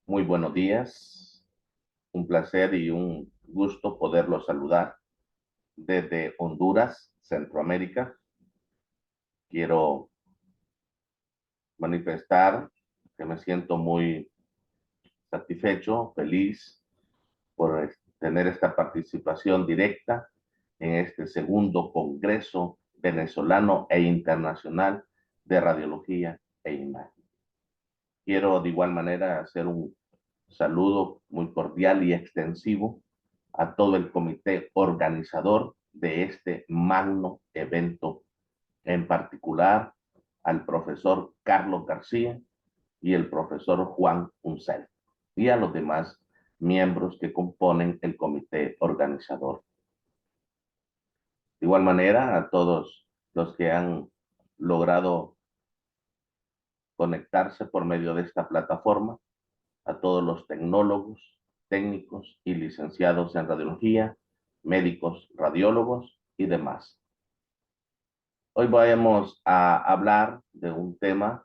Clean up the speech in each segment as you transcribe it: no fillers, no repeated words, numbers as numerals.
Muy buenos días. Un placer y un gusto poderlos saludar desde Honduras, Centroamérica. Quiero manifestar que me siento muy satisfecho, feliz por tener esta participación directa en este segundo Congreso Venezolano e Internacional de Radiología e Imagen. Quiero de igual manera hacer un saludo muy cordial y extensivo a todo el comité organizador de este magno evento, en particular al profesor Carlos García y el profesor Juan Uncel, y a los demás miembros que componen el comité organizador. De igual manera, a todos los que han logrado conectarse por medio de esta plataforma, a todos los tecnólogos, técnicos y licenciados en radiología, médicos, radiólogos y demás. Hoy vamos a hablar de un tema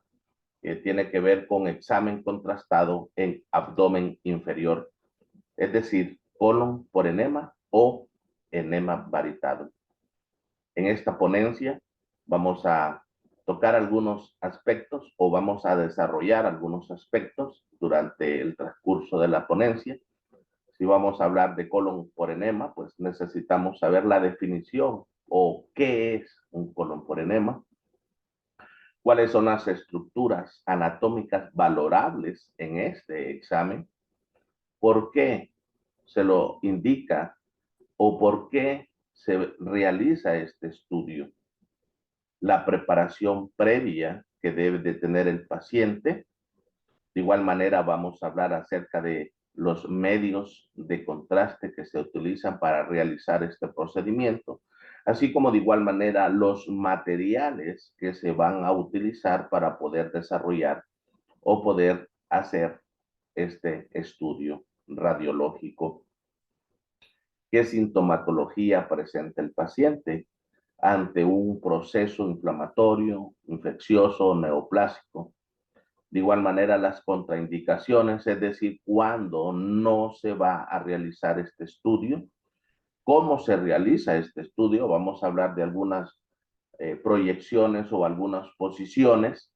que tiene que ver con examen contrastado en abdomen inferior, es decir, colon por enema o enema varitado. En esta ponencia vamos a tocar algunos aspectos o vamos a desarrollar algunos aspectos durante el transcurso de la ponencia. Si vamos a hablar de colon por enema, pues necesitamos saber la definición o qué es un colon por enema, cuáles son las estructuras anatómicas valorables en este examen, por qué se lo indica o por qué se realiza este estudio, la preparación previa que debe de tener el paciente. De igual manera vamos a hablar acerca de los medios de contraste que se utilizan para realizar este procedimiento, así como de igual manera los materiales que se van a utilizar para poder desarrollar o poder hacer este estudio radiológico. ¿Qué sintomatología presenta el paciente ante un proceso inflamatorio, infeccioso o neoplásico? De igual manera, las contraindicaciones, es decir, cuándo no se va a realizar este estudio, cómo se realiza este estudio. Vamos a hablar de algunas proyecciones o algunas posiciones.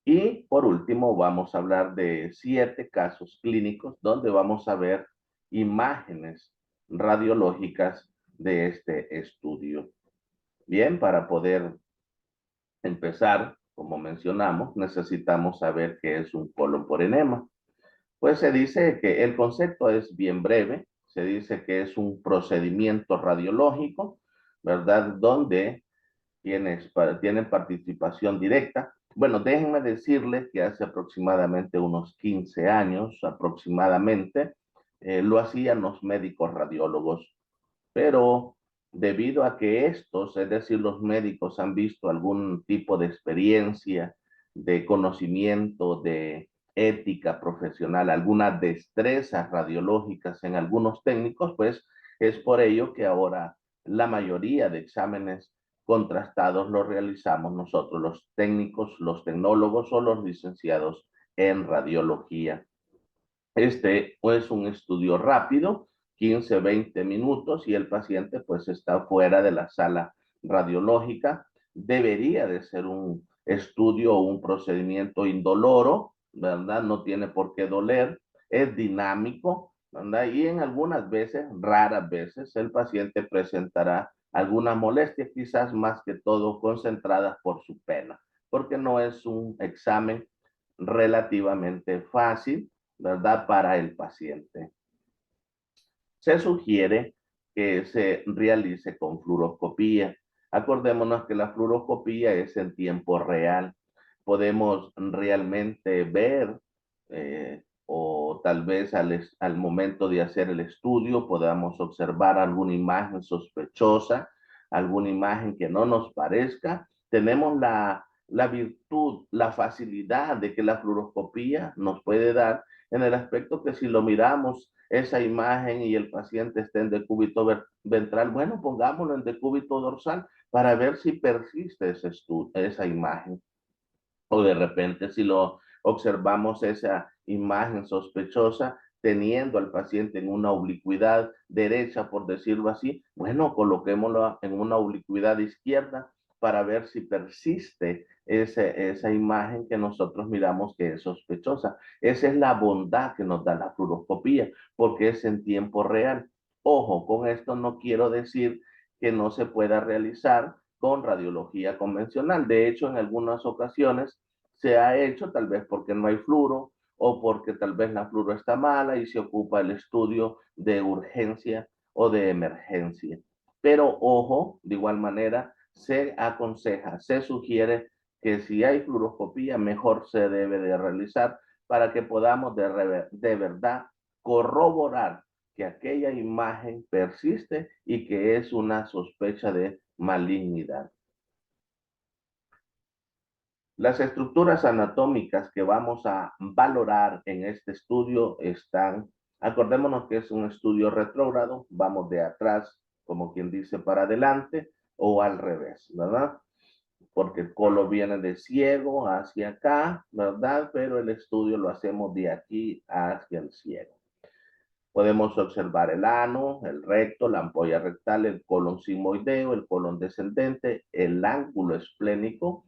Y por último, vamos a hablar de 7 casos clínicos donde vamos a ver imágenes radiológicas de este estudio. Bien, para poder empezar, como mencionamos, necesitamos saber qué es un colon por enema. Pues se dice que el concepto es bien breve, se dice que es un procedimiento radiológico, ¿verdad? Donde tienen participación directa. Bueno, déjenme decirles que hace aproximadamente unos 15 años, aproximadamente, lo hacían los médicos radiólogos, pero debido a que estos, es decir, los médicos han visto algún tipo de experiencia, de conocimiento, de ética profesional, algunas destrezas radiológicas en algunos técnicos, pues es por ello que ahora la mayoría de exámenes contrastados los realizamos nosotros, los técnicos, los tecnólogos o los licenciados en radiología. Este es un estudio rápido, 15, 20 minutos, y el paciente pues está fuera de la sala radiológica. Debería de ser un estudio o un procedimiento indoloro, ¿verdad? No tiene por qué doler, es dinámico, ¿verdad? Y en algunas veces, raras veces, el paciente presentará alguna molestia, quizás más que todo concentradas por su pena, porque no es un examen relativamente fácil, ¿verdad? Para el paciente. Se sugiere que se realice con fluoroscopía. Acordémonos que la fluoroscopía es en tiempo real. Podemos realmente ver o tal vez al momento de hacer el estudio podamos observar alguna imagen sospechosa, alguna imagen que no nos parezca. Tenemos la virtud, la facilidad de que la fluoroscopía nos puede dar en el aspecto que si lo miramos esa imagen y el paciente está en decúbito ventral, bueno, pongámoslo en decúbito dorsal para ver si persiste esa imagen. O de repente si lo observamos esa imagen sospechosa teniendo al paciente en una oblicuidad derecha, por decirlo así, bueno, coloquémoslo en una oblicuidad izquierda para ver si persiste esa imagen que nosotros miramos que es sospechosa. Esa es la bondad que nos da la fluoroscopía, porque es en tiempo real. Ojo, con esto no quiero decir que no se pueda realizar con radiología convencional. De hecho, en algunas ocasiones se ha hecho, tal vez porque no hay fluoro o porque tal vez la fluoro está mala y se ocupa el estudio de urgencia o de emergencia. Pero ojo, de igual manera, se aconseja, se sugiere que si hay fluoroscopía, mejor se debe de realizar para que podamos de verdad corroborar que aquella imagen persiste y que es una sospecha de malignidad. Las estructuras anatómicas que vamos a valorar en este estudio están, acordémonos que es un estudio retrógrado, vamos de atrás, como quien dice, para adelante o al revés, ¿verdad? Porque el colon viene de ciego hacia acá, ¿verdad? Pero el estudio lo hacemos de aquí hacia el ciego. Podemos observar el ano, el recto, la ampolla rectal, el colon sigmoideo, el colon descendente, el ángulo esplénico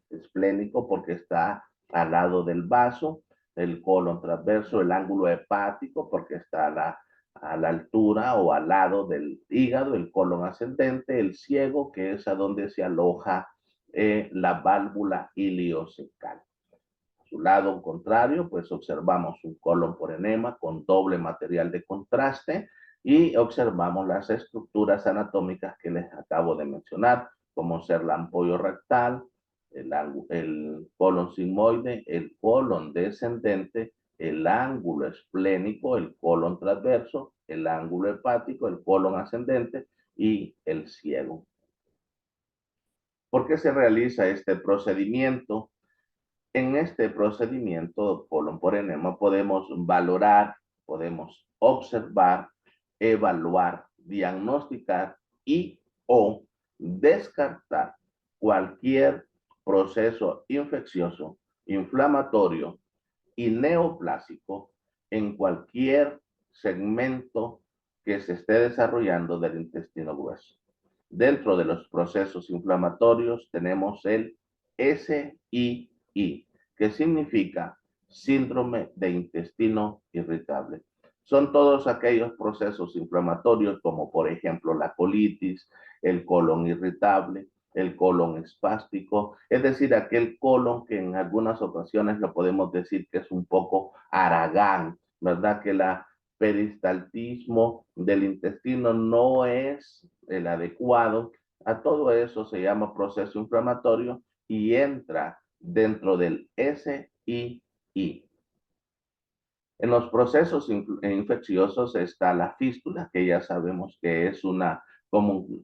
porque está al lado del vaso, el colon transverso, el ángulo hepático porque está a la altura o al lado del hígado, el colon ascendente, el ciego que es a donde se aloja la válvula iliocecal. Su lado contrario, pues observamos un colon por enema con doble material de contraste y observamos las estructuras anatómicas que les acabo de mencionar, como ser la ampolla rectal, el colon sigmoide, el colon descendente, el ángulo esplénico, el colon transverso, el ángulo hepático, el colon ascendente y el ciego. ¿Por qué se realiza este procedimiento? En este procedimiento, colon por enema, podemos valorar, podemos observar, evaluar, diagnosticar y o descartar cualquier proceso infeccioso, inflamatorio y neoplásico en cualquier segmento que se esté desarrollando del intestino grueso. Dentro de los procesos inflamatorios tenemos el SII, que significa síndrome de intestino irritable. Son todos aquellos procesos inflamatorios como por ejemplo la colitis, el colon irritable, el colon espástico, es decir, aquel colon que en algunas ocasiones lo podemos decir que es un poco haragán, ¿verdad? Que la peristaltismo del intestino no es el adecuado. A todo eso se llama proceso inflamatorio y entra dentro del SII. En los procesos infecciosos está la fístula, que ya sabemos que es una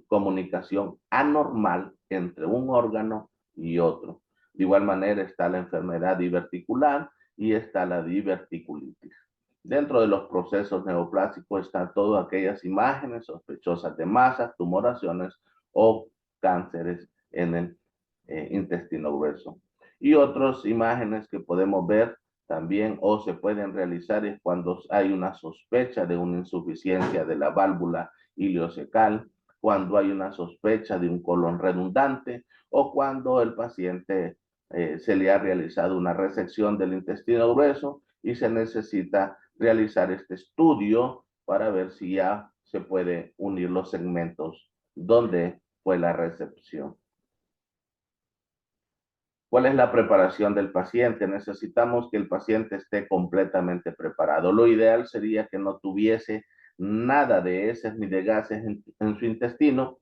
comunicación anormal entre un órgano y otro. De igual manera está la enfermedad diverticular y está la diverticulitis. Dentro de los procesos neoplásicos están todas aquellas imágenes sospechosas de masas, tumoraciones o cánceres en el intestino grueso. Y otras imágenes que podemos ver también o se pueden realizar es cuando hay una sospecha de una insuficiencia de la válvula iliocecal, cuando hay una sospecha de un colon redundante o cuando el paciente se le ha realizado una resección del intestino grueso y se necesita realizar este estudio para ver si ya se puede unir los segmentos donde fue la resección. ¿Cuál es la preparación del paciente? Necesitamos que el paciente esté completamente preparado. Lo ideal sería que no tuviese nada de heces ni de gases en su intestino,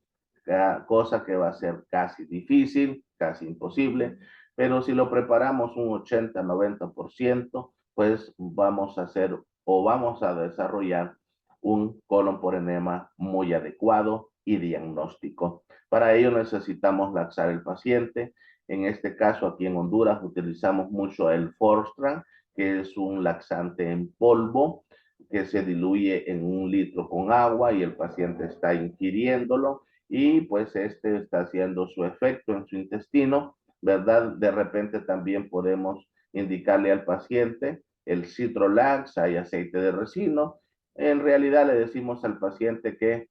cosa que va a ser casi difícil, casi imposible, pero si lo preparamos un 80-90%, pues vamos a hacer o vamos a desarrollar un colon por enema muy adecuado y diagnóstico. Para ello necesitamos laxar el paciente. En este caso, aquí en Honduras, utilizamos mucho el Forstran, que es un laxante en polvo que se diluye en 1 litro con agua y el paciente está ingiriéndolo y pues este está haciendo su efecto en su intestino, ¿verdad? De repente también podemos indicarle al paciente el Citrolax, hay aceite de resino. En realidad le decimos al paciente que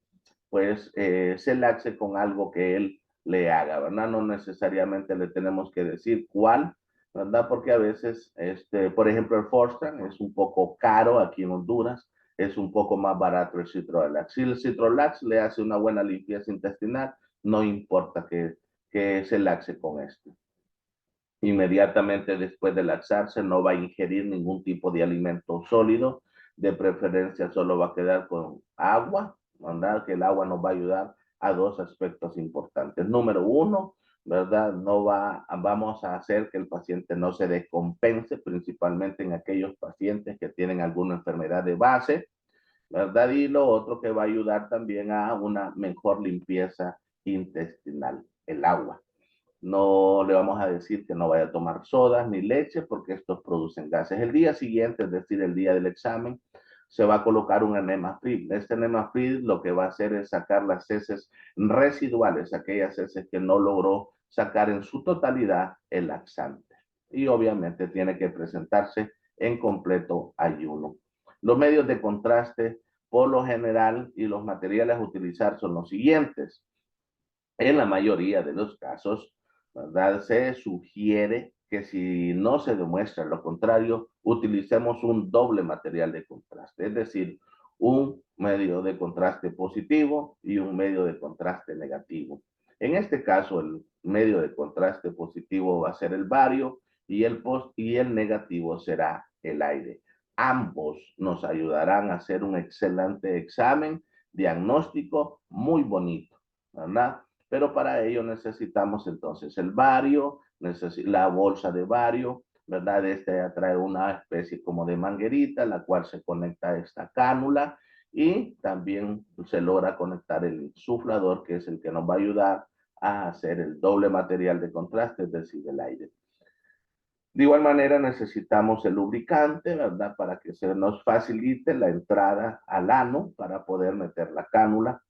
pues se laxe con algo que él le haga, ¿verdad? No necesariamente le tenemos que decir cuál, ¿verdad? Porque a veces, por ejemplo, el Fortran es un poco caro aquí en Honduras, es un poco más barato el Citrolax. Si el Citrolax le hace una buena limpieza intestinal, no importa que se laxe con esto. Inmediatamente después de laxarse no va a ingerir ningún tipo de alimento sólido, de preferencia solo va a quedar con agua, ¿verdad? Que el agua nos va a ayudar a dos aspectos importantes. Número uno, ¿verdad? Vamos a hacer que el paciente no se descompense, principalmente en aquellos pacientes que tienen alguna enfermedad de base, ¿verdad? Y lo otro que va a ayudar también a una mejor limpieza intestinal, el agua. No le vamos a decir que no vaya a tomar sodas ni leche porque estos producen gases. El día siguiente, es decir, el día del examen, se va a colocar un enema fluid. Este enema fluid lo que va a hacer es sacar las heces residuales, aquellas heces que no logró sacar en su totalidad el laxante. Y obviamente tiene que presentarse en completo ayuno. Los medios de contraste, por lo general, y los materiales a utilizar son los siguientes. En la mayoría de los casos, ¿verdad? Se sugiere que si no se demuestra lo contrario, utilicemos un doble material de contraste, es decir, un medio de contraste positivo y un medio de contraste negativo. En este caso, el medio de contraste positivo va a ser el bario y el negativo será el aire. Ambos nos ayudarán a hacer un excelente examen diagnóstico muy bonito, ¿verdad? Pero para ello necesitamos entonces el bario, la bolsa de bario, ¿verdad? Trae una especie como de manguerita, la cual se conecta a esta cánula y también se logra conectar el insuflador, que es el que nos va a ayudar a hacer el doble material de contraste, es decir, el aire. De igual manera necesitamos el lubricante, ¿verdad? Para que se nos facilite la entrada al ano para poder meter la cánula.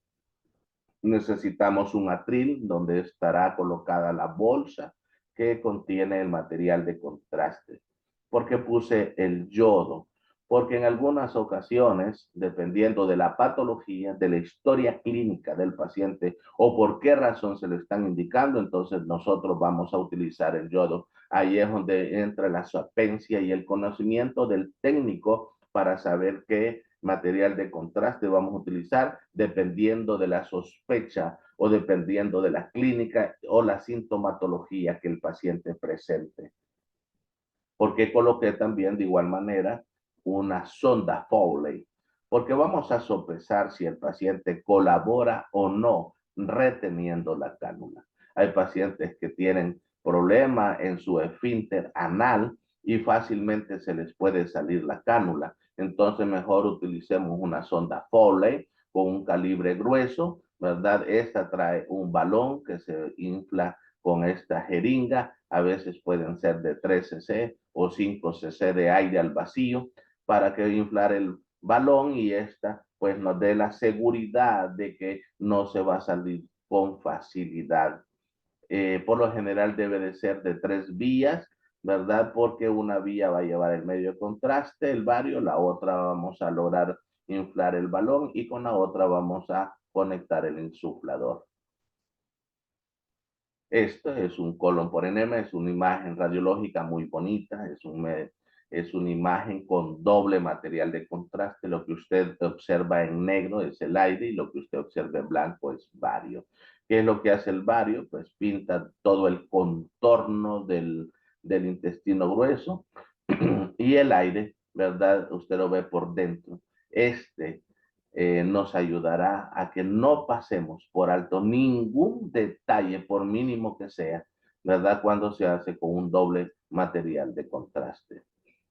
Necesitamos un atril donde estará colocada la bolsa que contiene el material de contraste. ¿Por qué puse el yodo? Porque en algunas ocasiones, dependiendo de la patología, de la historia clínica del paciente o por qué razón se le están indicando, entonces nosotros vamos a utilizar el yodo. Ahí es donde entra la sapiencia y el conocimiento del técnico para saber qué material de contraste vamos a utilizar dependiendo de la sospecha o dependiendo de la clínica o la sintomatología que el paciente presente. Porque coloqué también de igual manera una sonda Foley, porque vamos a sopesar si el paciente colabora o no reteniendo la cánula. Hay pacientes que tienen problema en su esfínter anal y fácilmente se les puede salir la cánula. Entonces mejor utilicemos una sonda Foley con un calibre grueso, ¿verdad? Esta trae un balón que se infla con esta jeringa, a veces pueden ser de 3 cc o 5 cc de aire al vacío para que inflar el balón y esta pues nos dé la seguridad de que no se va a salir con facilidad. Por lo general debe de ser de 3 vías, ¿verdad? Porque una vía va a llevar el medio de contraste, el bario, la otra vamos a lograr inflar el balón y con la otra vamos a conectar el insuflador. Esto es un colon por enema, es una imagen radiológica muy bonita, es una imagen con doble material de contraste. Lo que usted observa en negro es el aire y lo que usted observa en blanco es bario. ¿Qué es lo que hace el bario? Pues pinta todo el contorno del intestino grueso y el aire, ¿verdad? Usted lo ve por dentro. Nos ayudará a que no pasemos por alto ningún detalle, por mínimo que sea, ¿verdad? Cuando se hace con un doble material de contraste.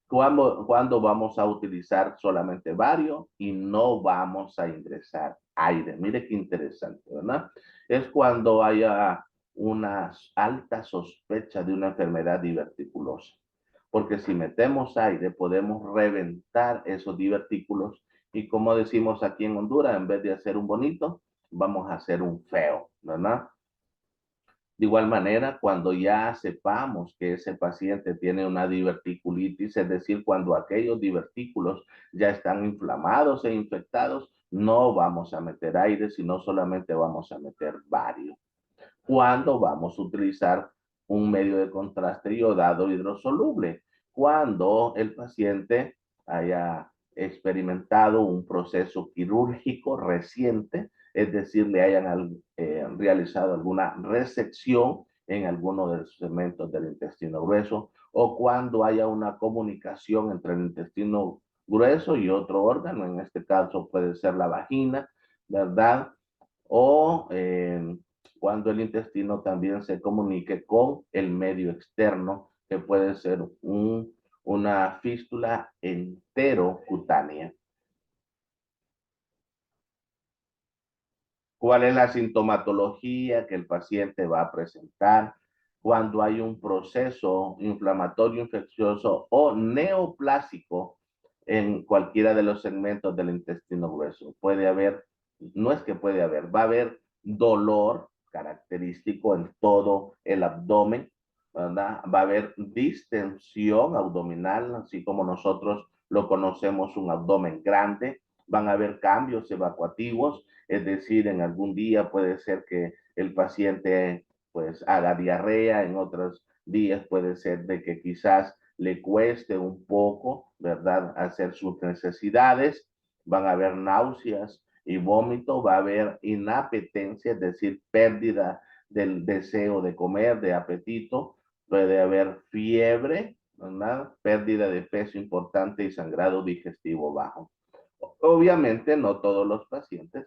Cuando vamos a utilizar solamente bario y no vamos a ingresar aire. Mire qué interesante, ¿verdad? Es cuando haya una alta sospecha de una enfermedad diverticulosa. Porque si metemos aire, podemos reventar esos divertículos y como decimos aquí en Honduras, en vez de hacer un bonito, vamos a hacer un feo, ¿verdad? De igual manera, cuando ya sepamos que ese paciente tiene una diverticulitis, es decir, cuando aquellos divertículos ya están inflamados e infectados, no vamos a meter aire, sino solamente vamos a meter bario. Cuando vamos a utilizar un medio de contraste iodado hidrosoluble, cuando el paciente haya experimentado un proceso quirúrgico reciente, es decir, le hayan realizado alguna resección en alguno de los segmentos del intestino grueso, o cuando haya una comunicación entre el intestino grueso y otro órgano, en este caso puede ser la vagina, ¿verdad? O cuando el intestino también se comunique con el medio externo, que puede ser una fístula enterocutánea. ¿Cuál es la sintomatología que el paciente va a presentar cuando hay un proceso inflamatorio, infeccioso o neoplásico en cualquiera de los segmentos del intestino grueso? Puede haber, no es que puede haber, va a haber dolor característico en todo el abdomen, ¿verdad? Va a haber distensión abdominal, así como nosotros lo conocemos, un abdomen grande. Van a haber cambios evacuativos, es decir, en algún día puede ser que el paciente pues haga diarrea, en otros días puede ser de que quizás le cueste un poco, ¿verdad?, hacer sus necesidades. Van a haber náuseas y vómito, va a haber inapetencia, es decir, pérdida del deseo de comer, de apetito, puede haber fiebre, ¿verdad?, pérdida de peso importante y sangrado digestivo bajo. Obviamente no todos los pacientes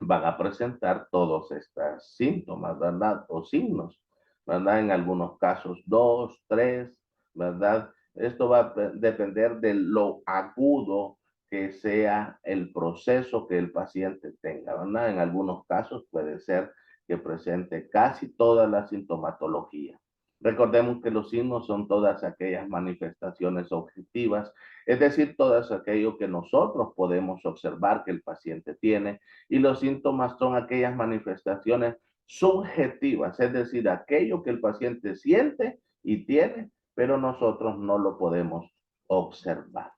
van a presentar todos estos síntomas, ¿verdad? O signos, ¿verdad? En algunos casos 2, 3, ¿verdad? Esto va a depender de lo agudo que sea el proceso que el paciente tenga, ¿verdad? En algunos casos puede ser que presente casi toda la sintomatología. Recordemos que los signos son todas aquellas manifestaciones objetivas, es decir, todas aquello que nosotros podemos observar que el paciente tiene, y los síntomas son aquellas manifestaciones subjetivas, es decir, aquello que el paciente siente y tiene, pero nosotros no lo podemos observar.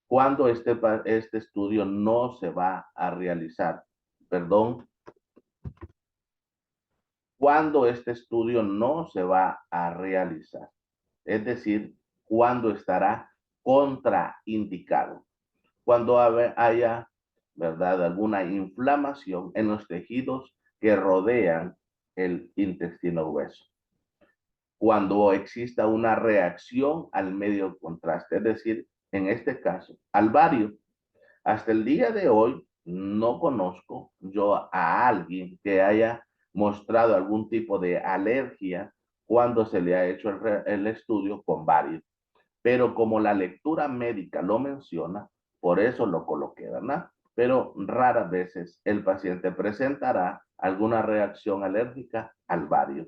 ¿Cuándo este estudio no se va a realizar? Perdón. ¿Cuándo este estudio no se va a realizar? Es decir, ¿cuándo estará contraindicado? Cuando haya, ¿verdad?, alguna inflamación en los tejidos que rodean el intestino grueso. Cuando exista una reacción al medio de contraste, es decir, en este caso, al bario. Hasta el día de hoy no conozco yo a alguien que haya mostrado algún tipo de alergia cuando se le ha hecho el estudio con bario. Pero como la lectura médica lo menciona, por eso lo coloqué, ¿verdad? Pero raras veces el paciente presentará alguna reacción alérgica al bario.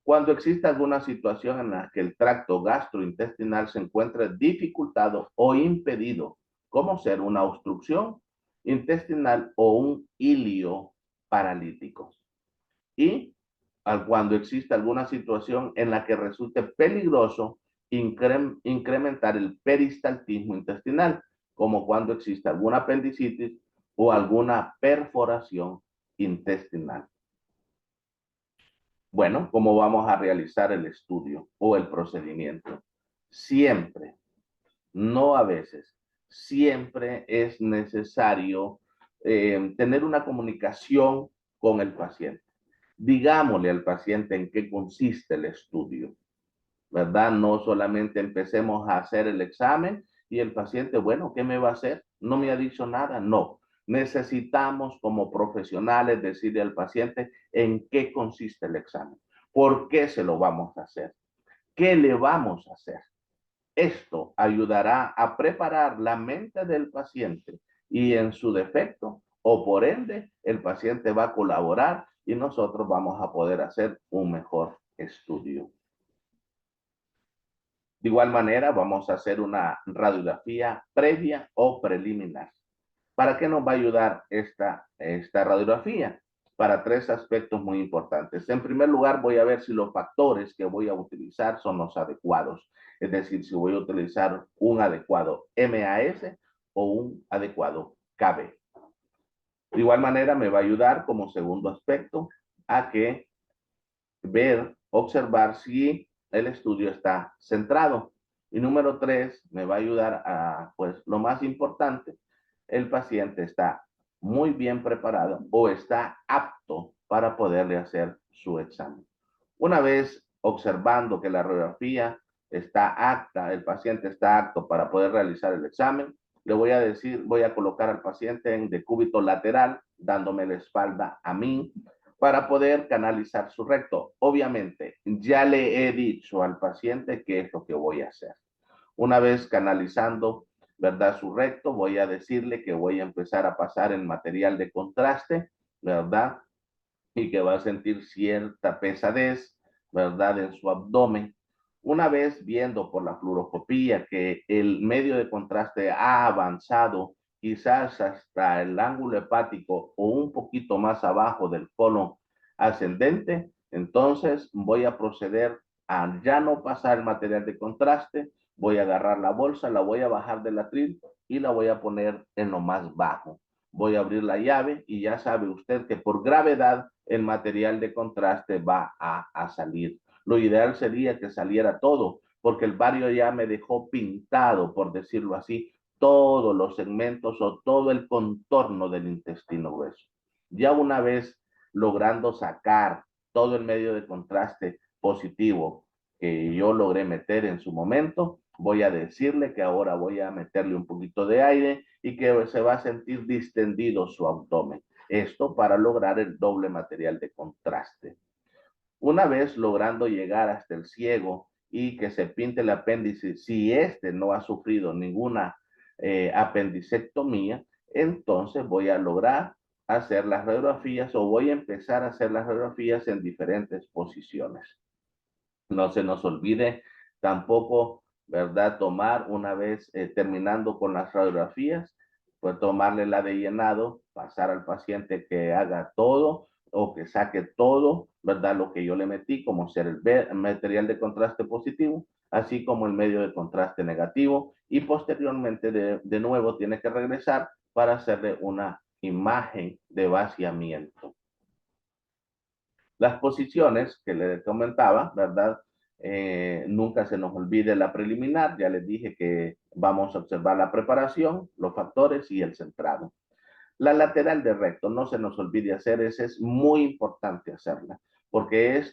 Cuando existe alguna situación en la que el tracto gastrointestinal se encuentre dificultado o impedido, como ser una obstrucción intestinal o un hilio paralítico. Y cuando existe alguna situación en la que resulte peligroso incrementar el peristaltismo intestinal, como cuando existe alguna apendicitis o alguna perforación intestinal. Bueno, ¿cómo vamos a realizar el estudio o el procedimiento? Siempre, no a veces, siempre es necesario tener una comunicación con el paciente. Digámosle al paciente en qué consiste el estudio, ¿verdad? No solamente empecemos a hacer el examen y el paciente, bueno, ¿qué me va a hacer? No me ha dicho nada. No, necesitamos como profesionales decirle al paciente en qué consiste el examen, por qué se lo vamos a hacer, qué le vamos a hacer. Esto ayudará a preparar la mente del paciente y en su defecto o por ende el paciente va a colaborar y nosotros vamos a poder hacer un mejor estudio. De igual manera, vamos a hacer una radiografía previa o preliminar. ¿Para qué nos va a ayudar esta radiografía? para tres aspectos muy importantes. En primer lugar, voy a ver si los factores que voy a utilizar son los adecuados. Es decir, si voy a utilizar un adecuado MAS o un adecuado KB. De igual manera, me va a ayudar como segundo aspecto a que observar si el estudio está centrado. Y número 3, me va a ayudar a, pues, lo más importante, el paciente está muy bien preparado o está apto para poderle hacer su examen. Una vez observando que la radiografía está apta, el paciente está apto para poder realizar el examen, le voy a decir, voy a colocar al paciente en decúbito lateral, dándome la espalda a mí, para poder canalizar su recto. Obviamente, ya le he dicho al paciente qué es lo que voy a hacer. Una vez canalizando, ¿verdad?, su recto, voy a decirle que voy a empezar a pasar el material de contraste, ¿verdad? Y que va a sentir cierta pesadez, ¿verdad?, en su abdomen. Una vez viendo por la fluoroscopía que el medio de contraste ha avanzado quizás hasta el ángulo hepático o un poquito más abajo del colon ascendente, entonces voy a proceder a ya no pasar el material de contraste, voy a agarrar la bolsa, la voy a bajar del atril y la voy a poner en lo más bajo. Voy a abrir la llave y ya sabe usted que por gravedad el material de contraste va a salir. Lo ideal sería que saliera todo, porque el bario ya me dejó pintado, por decirlo así, todos los segmentos o todo el contorno del intestino grueso. Ya una vez logrando sacar todo el medio de contraste positivo que yo logré meter en su momento, voy a decirle que ahora voy a meterle un poquito de aire y que se va a sentir distendido su abdomen. Esto para lograr el doble material de contraste. Una vez logrando llegar hasta el ciego y que se pinte el apéndice, si este no ha sufrido ninguna apendicectomía, entonces voy a lograr hacer las radiografías o voy a empezar a hacer las radiografías en diferentes posiciones. No se nos olvide tampoco, ¿verdad?, tomar una vez terminando con las radiografías, pues tomarle la de llenado, pasar al paciente que haga todo o que saque todo, ¿verdad?, lo que yo le metí, como ser el material de contraste positivo, así como el medio de contraste negativo, y posteriormente de nuevo tiene que regresar para hacerle una imagen de vaciamiento. Las posiciones que les comentaba, ¿verdad? Nunca se nos olvide la preliminar, ya les dije que vamos a observar la preparación, los factores y el centrado. La lateral de recto, no se nos olvide hacer, es muy importante hacerla, porque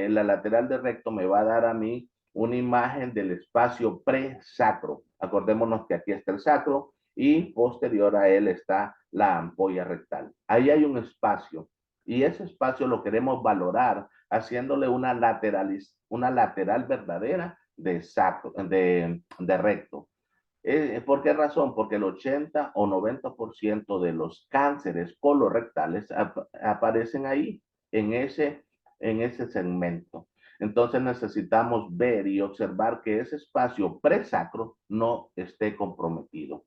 la lateral de recto me va a dar a mí una imagen del espacio presacro. Acordémonos que aquí está el sacro y posterior a él está la ampolla rectal. Ahí hay un espacio y ese espacio lo queremos valorar haciéndole una lateral verdadera de sacro, de recto. ¿Por qué razón? Porque el 80 o 90% de los cánceres colorectales aparecen ahí, en ese segmento. Entonces necesitamos ver y observar que ese espacio presacro no esté comprometido.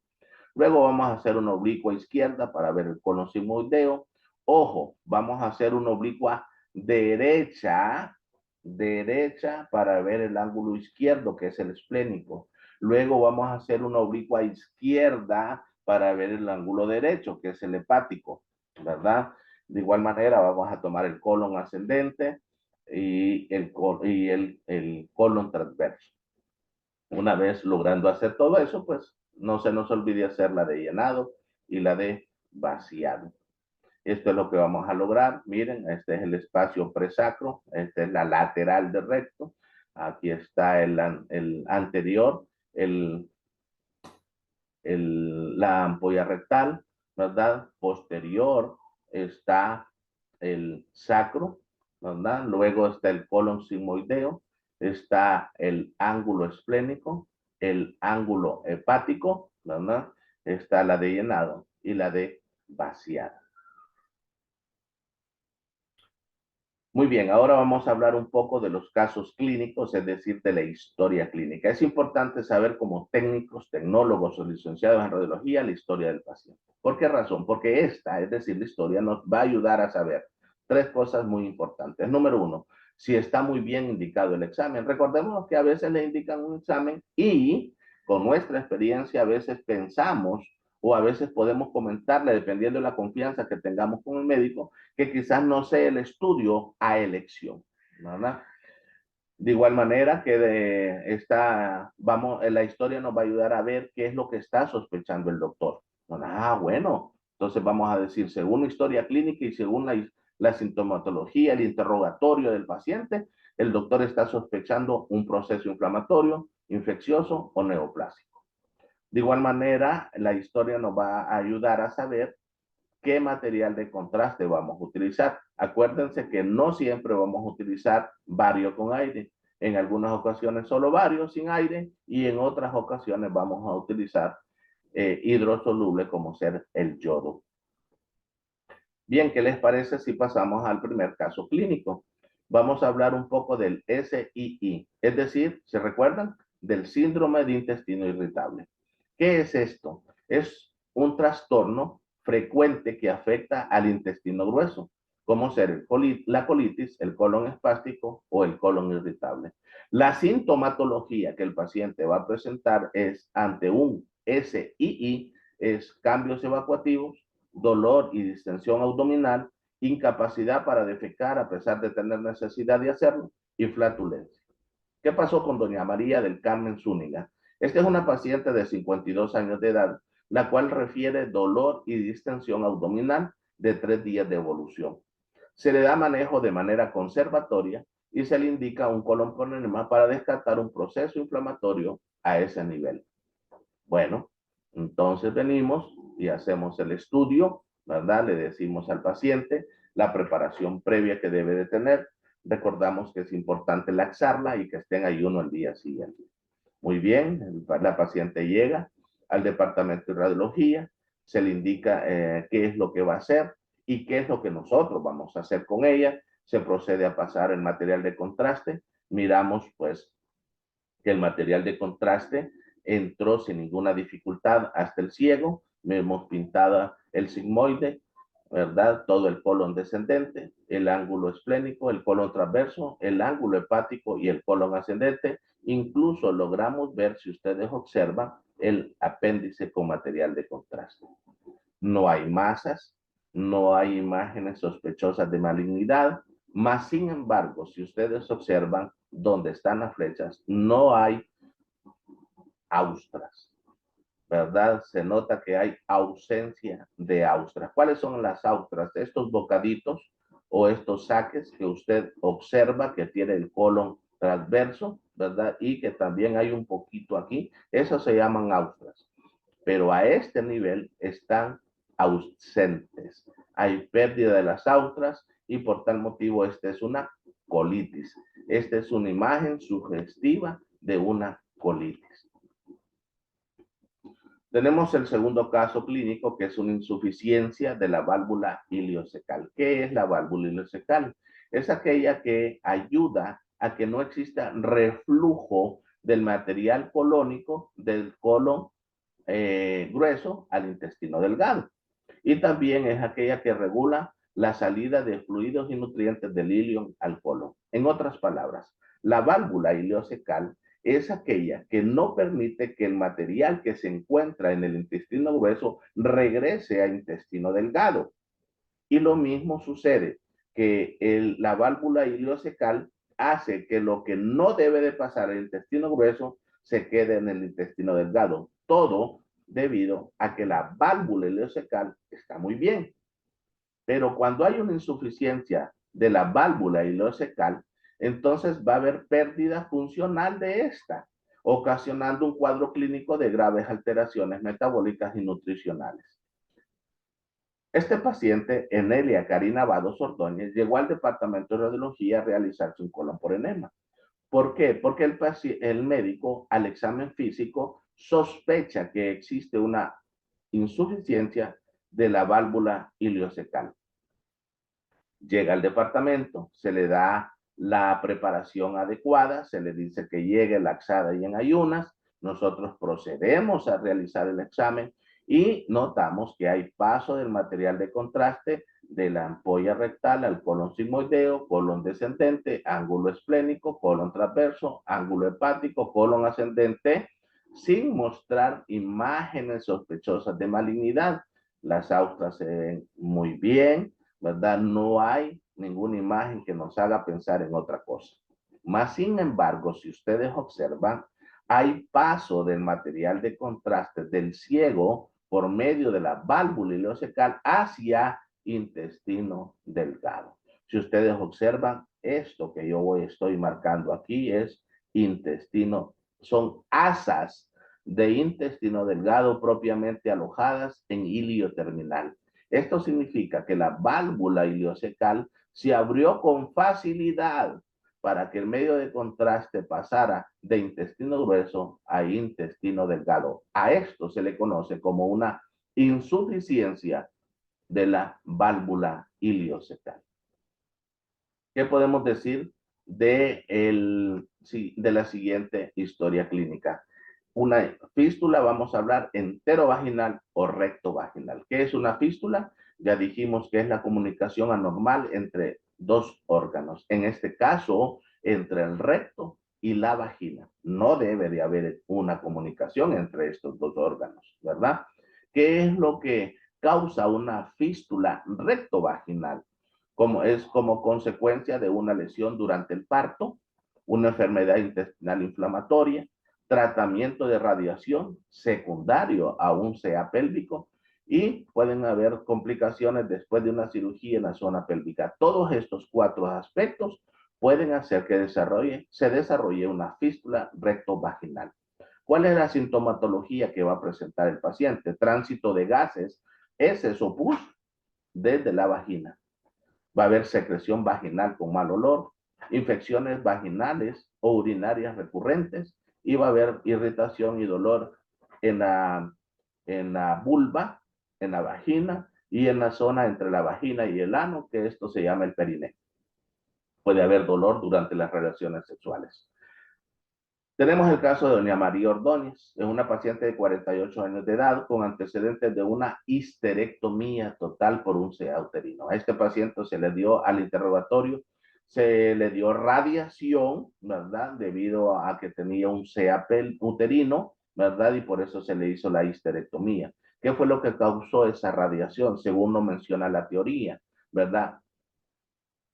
Luego vamos a hacer una oblicua izquierda para ver el colon sigmoideo. Ojo, vamos a hacer una oblicua derecha para ver el ángulo izquierdo, que es el esplénico. Luego vamos a hacer una oblicua izquierda para ver el ángulo derecho, que es el hepático, ¿verdad? De igual manera vamos a tomar el colon ascendente y el colon transverso. Una vez logrando hacer todo eso, pues no se nos olvide hacer la de llenado y la de vaciado. Esto es lo que vamos a lograr. Miren, este es el espacio presacro, esta es la lateral del recto, aquí está el anterior, la ampolla rectal, ¿verdad? Posterior está el sacro, ¿verdad? Luego está el colon sigmoideo, está el ángulo esplénico, el ángulo hepático, ¿verdad? Está la de llenado y la de vaciado. Muy bien, ahora vamos a hablar un poco de los casos clínicos, es decir, de la historia clínica. Es importante saber como técnicos, tecnólogos o licenciados en radiología la historia del paciente. ¿Por qué razón? Porque esta, es decir, la historia nos va a ayudar a saber Tres cosas muy importantes. Número uno, si está muy bien indicado el examen. Recordemos que a veces le indican un examen y con nuestra experiencia a veces pensamos o a veces podemos comentarle, dependiendo de la confianza que tengamos con el médico, que quizás no sea el estudio a elección, ¿verdad? De igual manera que la historia nos va a ayudar a ver qué es lo que está sospechando el doctor. Bueno, entonces vamos a decir, según la historia clínica y según la sintomatología, el interrogatorio del paciente, el doctor está sospechando un proceso inflamatorio, infeccioso o neoplásico. De igual manera, la historia nos va a ayudar a saber qué material de contraste vamos a utilizar. Acuérdense que no siempre vamos a utilizar bario con aire. En algunas ocasiones solo bario sin aire y en otras ocasiones vamos a utilizar hidrosoluble como ser el yodo. Bien, ¿qué les parece si pasamos al primer caso clínico? Vamos a hablar un poco del SII, es decir, ¿se recuerdan? Del síndrome de intestino irritable. ¿Qué es esto? Es un trastorno frecuente que afecta al intestino grueso, como ser la colitis, el colon espástico o el colon irritable. La sintomatología que el paciente va a presentar es ante un SII, es cambios evacuativos, dolor y distensión abdominal, incapacidad para defecar a pesar de tener necesidad de hacerlo y flatulencia. ¿Qué pasó con doña María del Carmen Zúñiga? Esta es una paciente de 52 años de edad, la cual refiere dolor y distensión abdominal de 3 días de evolución. Se le da manejo de manera conservatoria y se le indica un colon con enema para descartar un proceso inflamatorio a ese nivel. Bueno, entonces venimos y hacemos el estudio, ¿verdad? Le decimos al paciente la preparación previa que debe de tener. Recordamos que es importante laxarla y que esté en ayuno el día siguiente. Muy bien, la paciente llega al departamento de radiología, se le indica qué es lo que va a hacer y qué es lo que nosotros vamos a hacer con ella. Se procede a pasar el material de contraste. Miramos pues que el material de contraste entró sin ninguna dificultad hasta el ciego. Hemos pintado el sigmoide, ¿verdad? Todo el colon descendente, el ángulo esplénico, el colon transverso, el ángulo hepático y el colon ascendente. Incluso logramos ver, si ustedes observan, el apéndice con material de contraste. No hay masas, no hay imágenes sospechosas de malignidad, mas sin embargo, si ustedes observan donde están las flechas, no hay austras, ¿verdad? Se nota que hay ausencia de austras. ¿Cuáles son las austras? Estos bocaditos o estos saques que usted observa que tiene el colon transverso, ¿verdad? Y que también hay un poquito aquí. Esos se llaman austras. Pero a este nivel están ausentes. Hay pérdida de las austras y por tal motivo esta es una colitis. Esta es una imagen sugestiva de una colitis. Tenemos el segundo caso clínico, que es una insuficiencia de la válvula iliocecal. ¿Qué es la válvula iliocecal? Es aquella que ayuda a que no exista reflujo del material colónico del colon grueso al intestino delgado. Y también es aquella que regula la salida de fluidos y nutrientes del ilion al colon. En otras palabras, la válvula iliocecal es aquella que no permite que el material que se encuentra en el intestino grueso regrese al intestino delgado. Y lo mismo sucede, que la válvula iliocecal hace que lo que no debe de pasar al intestino grueso se quede en el intestino delgado. Todo debido a que la válvula iliocecal está muy bien. Pero cuando hay una insuficiencia de la válvula iliocecal, entonces va a haber pérdida funcional de esta, ocasionando un cuadro clínico de graves alteraciones metabólicas y nutricionales. Este paciente, Enelia Karina Vados Ordóñez, llegó al departamento de radiología a realizarse un colon por enema. ¿Por qué? Porque el médico, al examen físico, sospecha que existe una insuficiencia de la válvula iliocecal. Llega al departamento, se le da la preparación adecuada, se le dice que llegue laxada y en ayunas, nosotros procedemos a realizar el examen y notamos que hay paso del material de contraste de la ampolla rectal al colon sigmoideo, colon descendente, ángulo esplénico, colon transverso, ángulo hepático, colon ascendente, sin mostrar imágenes sospechosas de malignidad. Las austras se ven muy bien, ¿verdad? No hay ninguna imagen que nos haga pensar en otra cosa. Más sin embargo, si ustedes observan, hay paso del material de contraste del ciego por medio de la válvula ileocecal hacia intestino delgado. Si ustedes observan, esto que yo estoy marcando aquí es intestino, son asas de intestino delgado propiamente alojadas en ilio terminal. Esto significa que la válvula ileocecal se abrió con facilidad para que el medio de contraste pasara de intestino grueso a intestino delgado. A esto se le conoce como una insuficiencia de la válvula ileocecal. ¿Qué podemos decir de la siguiente historia clínica? Una fístula, vamos a hablar enterovaginal o rectovaginal. ¿Qué es una fístula? Ya dijimos que es la comunicación anormal entre dos órganos. En este caso, entre el recto y la vagina. No debe de haber una comunicación entre estos dos órganos, ¿verdad? ¿Qué es lo que causa una fístula rectovaginal? Como consecuencia de una lesión durante el parto, una enfermedad intestinal inflamatoria, tratamiento de radiación secundario a un CA pélvico y pueden haber complicaciones después de una cirugía en la zona pélvica. Todos estos cuatro aspectos pueden hacer que se desarrolle una fístula rectovaginal. ¿Cuál es la sintomatología que va a presentar el paciente? Tránsito de gases, heces o pus desde la vagina. Va a haber secreción vaginal con mal olor, infecciones vaginales o urinarias recurrentes y va a haber irritación y dolor en la vulva, en la vagina y en la zona entre la vagina y el ano, que esto se llama el perineo. Puede haber dolor durante las relaciones sexuales. Tenemos el caso de doña María Ordóñez, es una paciente de 48 años de edad con antecedentes de una histerectomía total por un CA uterino. A este paciente se le dio al interrogatorio, se le dio radiación, ¿verdad? Debido a que tenía un CA uterino, ¿verdad? Y por eso se le hizo la histerectomía. ¿Qué fue lo que causó esa radiación? Según lo menciona la teoría, ¿verdad?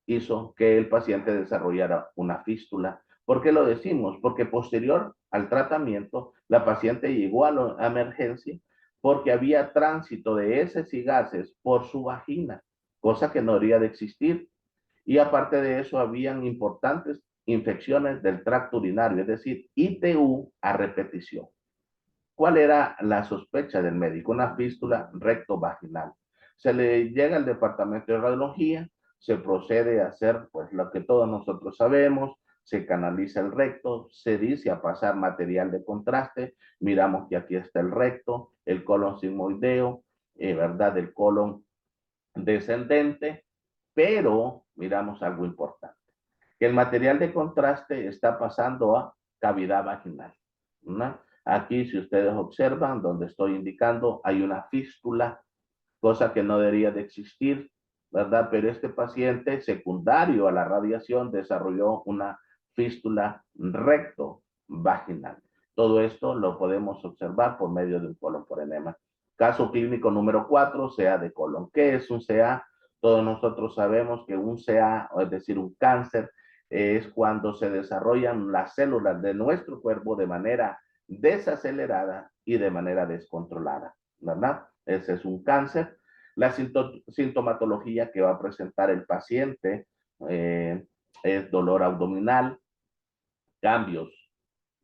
Hizo que el paciente desarrollara una fístula. ¿Por qué lo decimos? Porque posterior al tratamiento, la paciente llegó a la emergencia porque había tránsito de heces y gases por su vagina, cosa que no debería de existir. Y aparte de eso, habían importantes infecciones del tracto urinario, es decir, ITU a repetición. ¿Cuál era la sospecha del médico? Una fístula rectovaginal. Se le llega al departamento de radiología, se procede a hacer pues lo que todos nosotros sabemos, se canaliza el recto, se dice a pasar material de contraste, miramos que aquí está el recto, el colon sigmoideo, ¿verdad? El colon descendente, pero miramos algo importante, que el material de contraste está pasando a cavidad vaginal, ¿no? Aquí, si ustedes observan, donde estoy indicando, hay una fístula, cosa que no debería de existir, ¿verdad? Pero este paciente, secundario a la radiación, desarrolló una fístula recto-vaginal. Todo esto lo podemos observar por medio de un colon por enema. Caso clínico número 4, CA de colon. ¿Qué es un CA? Todos nosotros sabemos que un CA, es decir, un cáncer, es cuando se desarrollan las células de nuestro cuerpo de manera desacelerada y de manera descontrolada, ¿verdad? Ese es un cáncer. La sintomatología que va a presentar el paciente es dolor abdominal, cambios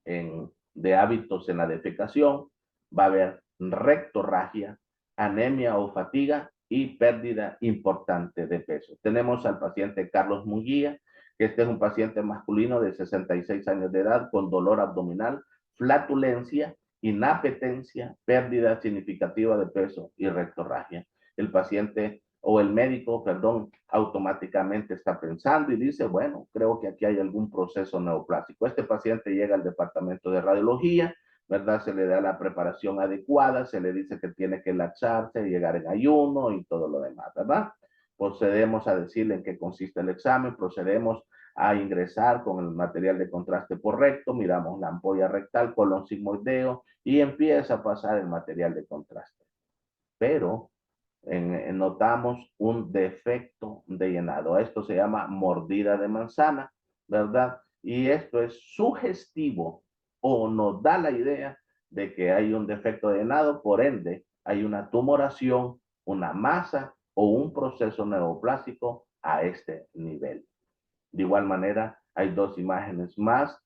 de hábitos en la defecación, va a haber rectorragia, anemia o fatiga y pérdida importante de peso. Tenemos al paciente Carlos Munguía, que este es un paciente masculino de 66 años de edad con dolor abdominal, flatulencia, inapetencia, pérdida significativa de peso y rectorragia. El paciente o el médico, perdón, automáticamente está pensando y dice, bueno, creo que aquí hay algún proceso neoplásico. Este paciente llega al departamento de radiología, ¿verdad? Se le da la preparación adecuada, se le dice que tiene que laxarse, llegar en ayuno y todo lo demás, ¿verdad? procedemos a decirle en qué consiste el examen, procedemos a ingresar con el material de contraste por recto, miramos la ampolla rectal, colon sigmoideo y empieza a pasar el material de contraste. Pero notamos un defecto de llenado. Esto se llama mordida de manzana, ¿verdad? Y esto es sugestivo o nos da la idea de que hay un defecto de llenado, por ende, hay una tumoración, una masa o un proceso neoplásico a este nivel. De igual manera, hay dos imágenes más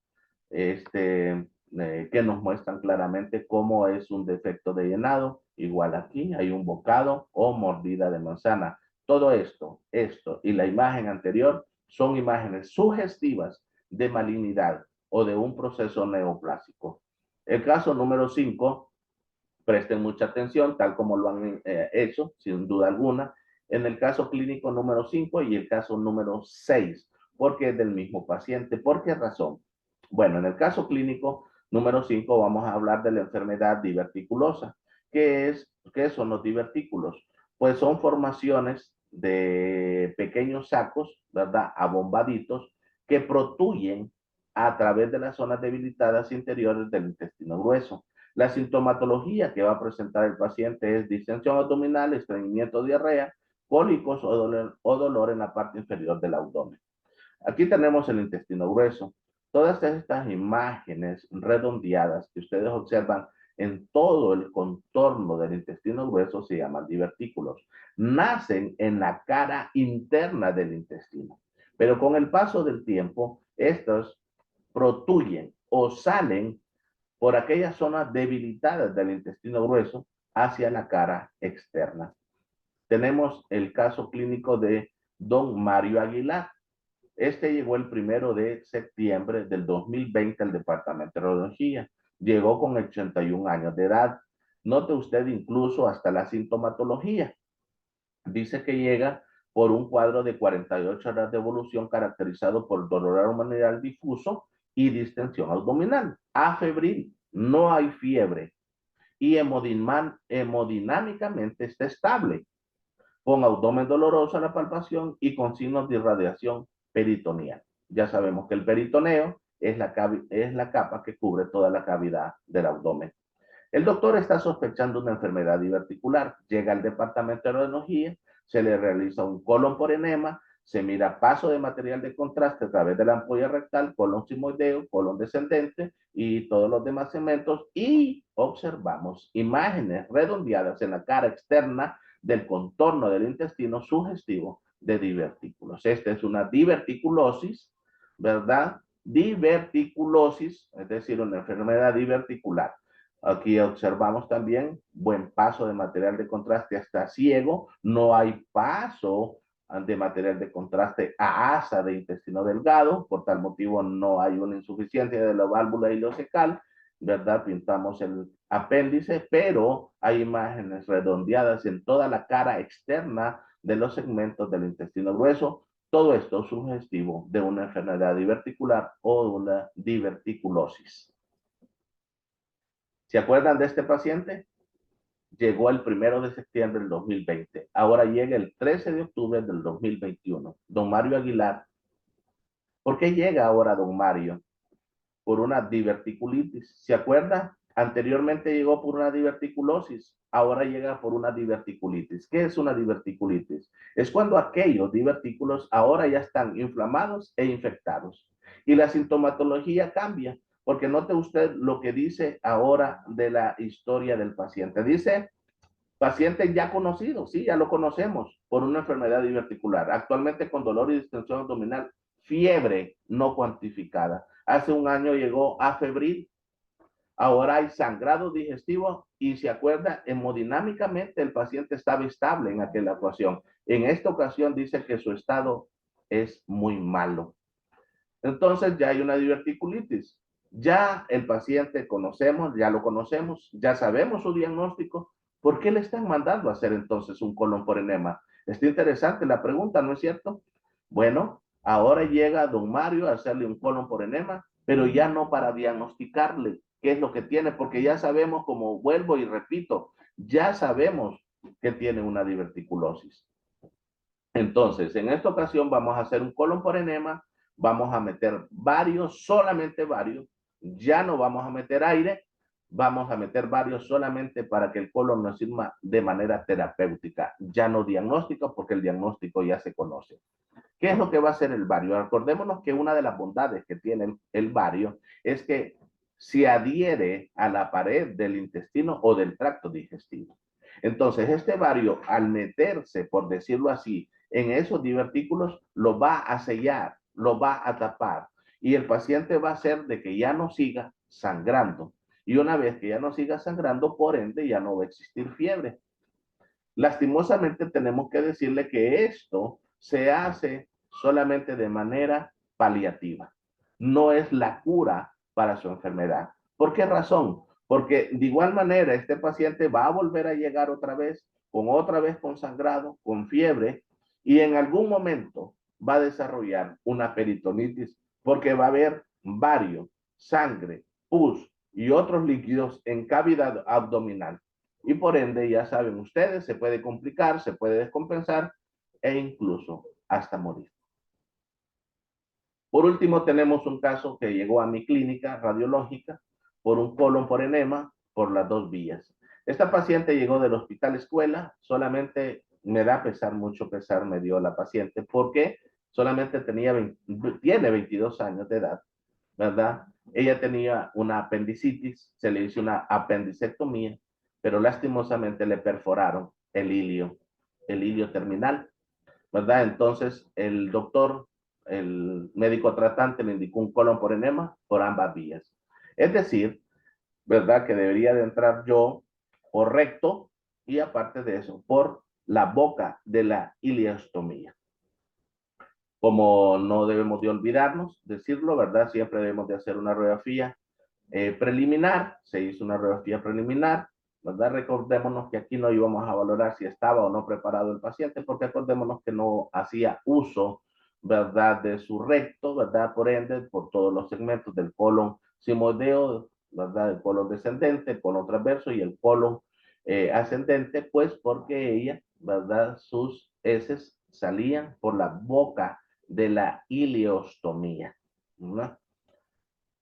que nos muestran claramente cómo es un defecto de llenado. Igual aquí hay un bocado o mordida de manzana. Todo esto y la imagen anterior son imágenes sugestivas de malignidad o de un proceso neoplásico. El caso número 5, presten mucha atención, tal como lo han hecho, sin duda alguna, en el caso clínico número 5 y el caso número 6, porque es del mismo paciente. ¿Por qué razón? Bueno, en el caso clínico número 5 vamos a hablar de la enfermedad diverticulosa. ¿Qué son los divertículos? Pues son formaciones de pequeños sacos, ¿verdad? Abombaditos que protuyen a través de las zonas debilitadas interiores del intestino grueso. La sintomatología que va a presentar el paciente es distensión abdominal, estreñimiento, diarrea, cólicos o dolor en la parte inferior del abdomen. Aquí tenemos el intestino grueso. Todas estas imágenes redondeadas que ustedes observan en todo el contorno del intestino grueso se llaman divertículos. Nacen en la cara interna del intestino, pero con el paso del tiempo, estos protuyen o salen por aquellas zonas debilitadas del intestino grueso hacia la cara externa. Tenemos el caso clínico de don Mario Aguilar. Este llegó el 1 de septiembre del 2020 al departamento de radiología. Llegó con 81 años de edad. Note usted incluso hasta la sintomatología. Dice que llega por un cuadro de 48 horas de evolución caracterizado por dolor abdominal difuso y distensión abdominal. Afebril, no hay fiebre y hemodinámicamente está estable, con abdomen doloroso a la palpación y con signos de irradiación peritoneal. Ya sabemos que el peritoneo es la capa que cubre toda la cavidad del abdomen. El doctor está sospechando una enfermedad diverticular. Llega al departamento de radiología, se le realiza un colon por enema, se mira paso de material de contraste a través de la ampolla rectal, colon sigmoideo, colon descendente y todos los demás segmentos y observamos imágenes redondeadas en la cara externa del contorno del intestino sugestivo de divertículos. Esta es una diverticulosis, ¿verdad? Diverticulosis, es decir, una enfermedad diverticular. Aquí observamos también buen paso de material de contraste hasta ciego. No hay paso de material de contraste a asa de intestino delgado. Por tal motivo no hay una insuficiencia de la válvula ileocecal, ¿verdad? Pintamos el apéndice, pero hay imágenes redondeadas en toda la cara externa de los segmentos del intestino grueso. Todo esto es sugestivo de una enfermedad diverticular o de una diverticulosis. ¿Se acuerdan de este paciente? Llegó el 1 de septiembre del 2020. Ahora llega el 13 de octubre del 2021. Don Mario Aguilar. ¿Por qué llega ahora don Mario? Por una diverticulitis. ¿Se acuerda? Anteriormente llegó por una diverticulosis. Ahora llega por una diverticulitis. ¿Qué es una diverticulitis? Es cuando aquellos divertículos ahora ya están inflamados e infectados. Y la sintomatología cambia. Porque note usted lo que dice ahora de la historia del paciente. Dice, paciente ya conocido, sí, ya lo conocemos, por una enfermedad diverticular. Actualmente con dolor y distensión abdominal, fiebre no cuantificada. Hace un año llegó a febril. Ahora hay sangrado digestivo y se acuerda, hemodinámicamente el paciente estaba estable en aquella ocasión. En esta ocasión dice que su estado es muy malo. Entonces ya hay una diverticulitis. Ya el paciente conocemos, ya lo conocemos, ya sabemos su diagnóstico. ¿Por qué le están mandando a hacer entonces un colon por enema? Está interesante la pregunta, ¿no es cierto? Bueno, ahora llega don Mario a hacerle un colon por enema, pero ya no para diagnosticarle qué es lo que tiene, porque ya sabemos, como vuelvo y repito, ya sabemos que tiene una diverticulosis. Entonces, en esta ocasión vamos a hacer un colon por enema, vamos a meter varios, solamente varios, ya no vamos a meter aire, vamos a meter varios solamente para que el colon nos sirva de manera terapéutica, ya no diagnóstico, porque el diagnóstico ya se conoce. ¿Qué es lo que va a hacer el bario? Acordémonos que una de las bondades que tiene el bario es que se adhiere a la pared del intestino o del tracto digestivo. Entonces, este bario, al meterse, por decirlo así, en esos divertículos, lo va a sellar, lo va a tapar, y el paciente va a hacer de que ya no siga sangrando. Y una vez que ya no siga sangrando, por ende, ya no va a existir fiebre. Lastimosamente tenemos que decirle que esto se hace solamente de manera paliativa. No es la cura para su enfermedad. ¿Por qué razón? Porque de igual manera este paciente va a volver a llegar otra vez con sangrado, con fiebre, y en algún momento va a desarrollar una peritonitis porque va a haber vario, sangre, pus y otros líquidos en cavidad abdominal. Y por ende, ya saben ustedes, se puede complicar, se puede descompensar e incluso hasta morir. Por último, tenemos un caso que llegó a mi clínica radiológica por un colon por enema por las dos vías. Esta paciente llegó del hospital escuela, solamente me da pesar, mucho pesar me dio la paciente, porque solamente tiene 22 años de edad, ¿verdad? Ella tenía una apendicitis, se le hizo una apendicectomía, pero lastimosamente le perforaron el ilio terminal, ¿verdad? Entonces el doctor, el médico tratante le indicó un colon por enema por ambas vías. Es decir, ¿verdad? Que debería de entrar yo por recto y aparte de eso, por la boca de la ileostomía. Como no debemos de olvidarnos decirlo, ¿verdad? Siempre debemos de hacer una radiografía preliminar, se hizo una radiografía preliminar, ¿verdad? Recordémonos que aquí no íbamos a valorar si estaba o no preparado el paciente, porque acordémonos que no hacía uso, ¿verdad? De su recto, ¿verdad? Por ende, por todos los segmentos del colon simoideo, ¿verdad? El colon descendente, el colon transverso y el colon ascendente, pues porque ella, ¿verdad? Sus heces salían por la boca de la ileostomía, ¿no?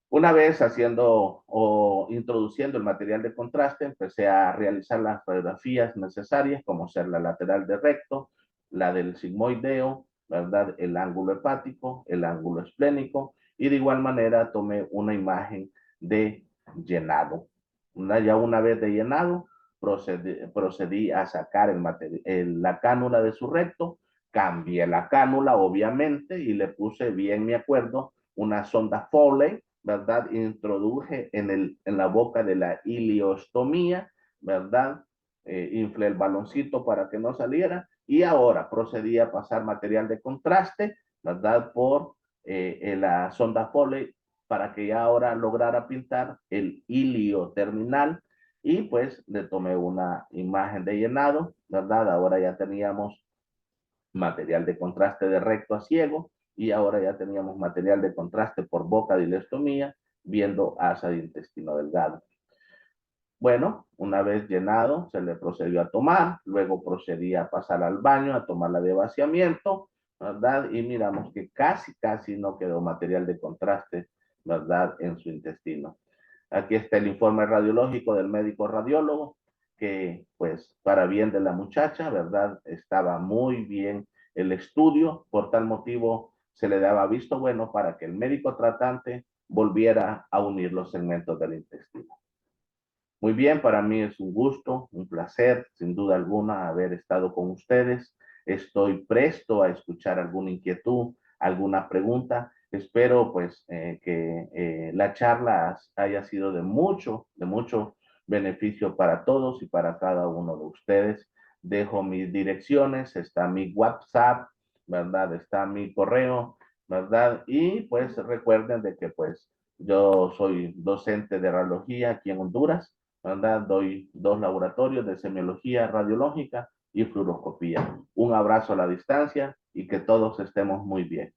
Una vez haciendo o introduciendo el material de contraste, empecé a realizar las radiografías necesarias, como ser la lateral de recto, la del sigmoideo, ¿verdad? El ángulo hepático, el ángulo esplénico, y de igual manera tomé una imagen de llenado. Ya una vez de llenado, procedí a sacar la cánula de su recto, cambié la cánula, obviamente, y le puse, bien me acuerdo, una sonda Foley, ¿verdad? Introduje en la boca de la ileostomía, ¿verdad? Inflé el baloncito para que no saliera y ahora procedí a pasar material de contraste, ¿verdad? Por la sonda Foley para que ya ahora lograra pintar el ilio terminal y pues le tomé una imagen de llenado, ¿verdad? Ahora ya teníamos material de contraste de recto a ciego y ahora ya teníamos material de contraste por boca de ileostomía viendo asa de intestino delgado. Bueno, una vez llenado, se le procedió a tomar, luego procedí a pasar al baño a tomar la de vaciamiento, ¿verdad? Y miramos que casi no quedó material de contraste, ¿verdad? En su intestino. Aquí está el informe radiológico del médico radiólogo, que pues para bien de la muchacha, ¿verdad? Estaba muy bien el estudio, por tal motivo se le daba visto bueno para que el médico tratante volviera a unir los segmentos del intestino. Muy bien, para mí es un gusto, un placer, sin duda alguna, haber estado con ustedes. Estoy presto a escuchar alguna inquietud, alguna pregunta. Espero pues que la charla haya sido de mucho beneficio para todos y para cada uno de ustedes. Dejo mis direcciones, está mi WhatsApp, ¿verdad? Está mi correo, ¿verdad? Y pues recuerden de que pues yo soy docente de radiología aquí en Honduras, ¿verdad? Doy 2 laboratorios de semiología radiológica y fluoroscopía. Un abrazo a la distancia y que todos estemos muy bien.